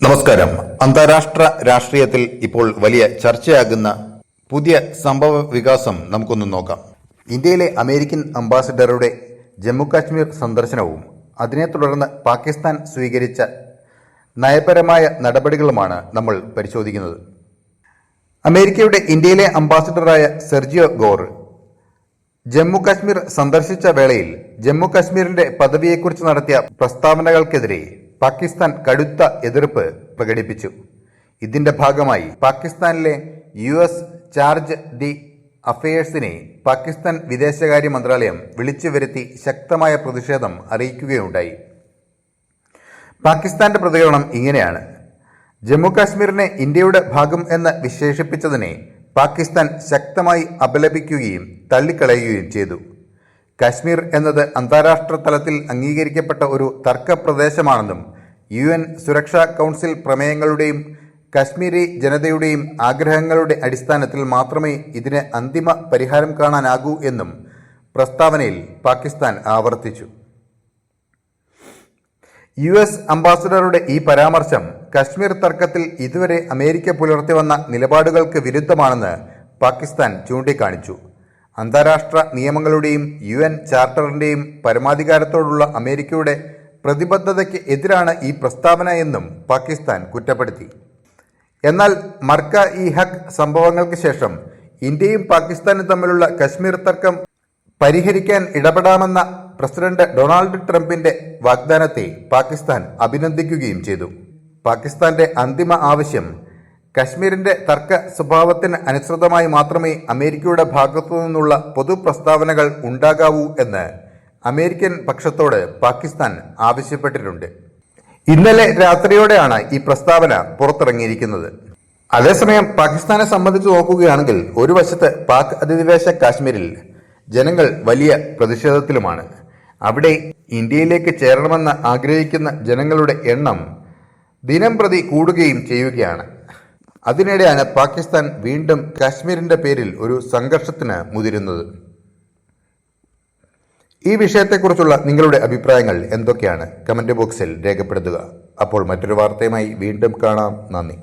നമസ്കാരം. അന്താരാഷ്ട്ര രാഷ്ട്രീയത്തിൽ ഇപ്പോൾ വലിയ ചർച്ചയാകുന്ന പുതിയ സംഭവ വികാസം നമുക്കൊന്ന് നോക്കാം. ഇന്ത്യയിലെ അമേരിക്കൻ അംബാസിഡറുടെ ജമ്മുകാശ്മീർ സന്ദർശനവും അതിനെ തുടർന്ന് പാകിസ്ഥാൻ സ്വീകരിച്ച നയപരമായ നടപടികളുമാണ് നമ്മൾ പരിശോധിക്കുന്നത്. അമേരിക്കയുടെ ഇന്ത്യയിലെ അംബാസിഡറായ സെർജിയോ ഗോർ ജമ്മുകാശ്മീർ സന്ദർശിച്ച വേളയിൽ ജമ്മുകാശ്മീരിന്റെ പദവിയെക്കുറിച്ച് നടത്തിയ പ്രസ്താവനകൾക്കെതിരെ പാകിസ്ഥാൻ കടുത്ത എതിർപ്പ് പ്രകടിപ്പിച്ചു. ഇതിന്റെ ഭാഗമായി പാകിസ്ഥാനിലെ US ചാർജ് ദി അഫയേഴ്സിനെ പാകിസ്ഥാൻ വിദേശകാര്യ മന്ത്രാലയം വിളിച്ചു വരുത്തി ശക്തമായ പ്രതിഷേധം അറിയിക്കുകയുണ്ടായി. പാകിസ്ഥാന്റെ പ്രതികരണം ഇങ്ങനെയാണ്: ജമ്മുകാശ്മീരിനെ ഇന്ത്യയുടെ ഭാഗം എന്ന് വിശേഷിപ്പിച്ചതിനെ പാകിസ്ഥാൻ ശക്തമായി അപലപിക്കുകയും തള്ളിക്കളയുകയും ചെയ്തു. കാശ്മീർ എന്നത് അന്താരാഷ്ട്ര തലത്തിൽ അംഗീകരിക്കപ്പെട്ട ഒരു തർക്ക പ്രദേശമാണെന്നും UN സുരക്ഷാ കൗൺസിൽ പ്രമേയങ്ങളുടെയും കാശ്മീരി ജനതയുടെയും ആഗ്രഹങ്ങളുടെ അടിസ്ഥാനത്തിൽ മാത്രമേ ഇതിന് അന്തിമ പരിഹാരം കാണാനാകൂ എന്നും പ്രസ്താവനയിൽ പാകിസ്ഥാൻ ആവർത്തിച്ചു. US അംബാസഡറുടെ ഈ പരാമർശം കാശ്മീർ തർക്കത്തിൽ ഇതുവരെ അമേരിക്ക പുലർത്തി വന്ന നിലപാടുകൾക്ക് വിരുദ്ധമാണെന്ന് പാകിസ്ഥാൻ ചൂണ്ടിക്കാണിച്ചു. അന്താരാഷ്ട്ര നിയമങ്ങളുടെയും UN ചാർട്ടറിന്റെയും പരമാധികാരത്തോടുള്ള അമേരിക്കയുടെ പ്രതിബദ്ധതയ്ക്ക് എതിരാണ് ഈ പ്രസ്താവന എന്നും പാകിസ്ഥാൻ കുറ്റപ്പെടുത്തി. എന്നാൽ മർക്ക ഇ ഹഖ് സംഭവങ്ങൾക്ക് ശേഷം ഇന്ത്യയും പാകിസ്ഥാനും തമ്മിലുള്ള കശ്മീർ തർക്കം പരിഹരിക്കാൻ ഇടപെടാമെന്ന പ്രസിഡന്റ് ഡൊണാൾഡ് ട്രംപിന്റെ വാഗ്ദാനത്തെ പാകിസ്ഥാൻ അഭിനന്ദിക്കുകയും ചെയ്തു. പാകിസ്ഥാന്റെ അന്തിമ ആവശ്യം കശ്മീരിന്റെ തർക്ക സ്വഭാവത്തിന് അനുസൃതമായി മാത്രമേ അമേരിക്കയുടെ ഭാഗത്തു നിന്നുള്ള പൊതു പ്രസ്താവനകൾ ഉണ്ടാകാവൂ എന്ന് അമേരിക്കൻ പക്ഷത്തോട് പാകിസ്ഥാൻ ആവശ്യപ്പെട്ടിട്ടുണ്ട്. ഇന്നലെ രാത്രിയോടെയാണ് ഈ പ്രസ്താവന പുറത്തിറങ്ങിയിരിക്കുന്നത്. അതേസമയം പാകിസ്ഥാനെ സംബന്ധിച്ച് നോക്കുകയാണെങ്കിൽ ഒരു വശത്ത് പാക് അധിനിവേശ കാശ്മീരിൽ ജനങ്ങൾ വലിയ പ്രതിഷേധത്തിലുമാണ്. അവിടെ ഇന്ത്യയിലേക്ക് ചേരണമെന്ന് ആഗ്രഹിക്കുന്ന ജനങ്ങളുടെ എണ്ണം ദിനംപ്രതി കൂടുകയും ചെയ്യുകയാണ്. അതിനിടെയാണ് പാകിസ്ഥാൻ വീണ്ടും കാശ്മീരിന്റെ പേരിൽ ഒരു സംഘർഷത്തിന് മുതിരുന്നത്. ഈ വിഷയത്തെക്കുറിച്ചുള്ള നിങ്ങളുടെ അഭിപ്രായങ്ങൾ എന്തൊക്കെയാണ്? കമന്റ് ബോക്സിൽ രേഖപ്പെടുത്തുക. അപ്പോൾ മറ്റൊരു വാർത്തയുമായി വീണ്ടും കാണാം. നന്ദി.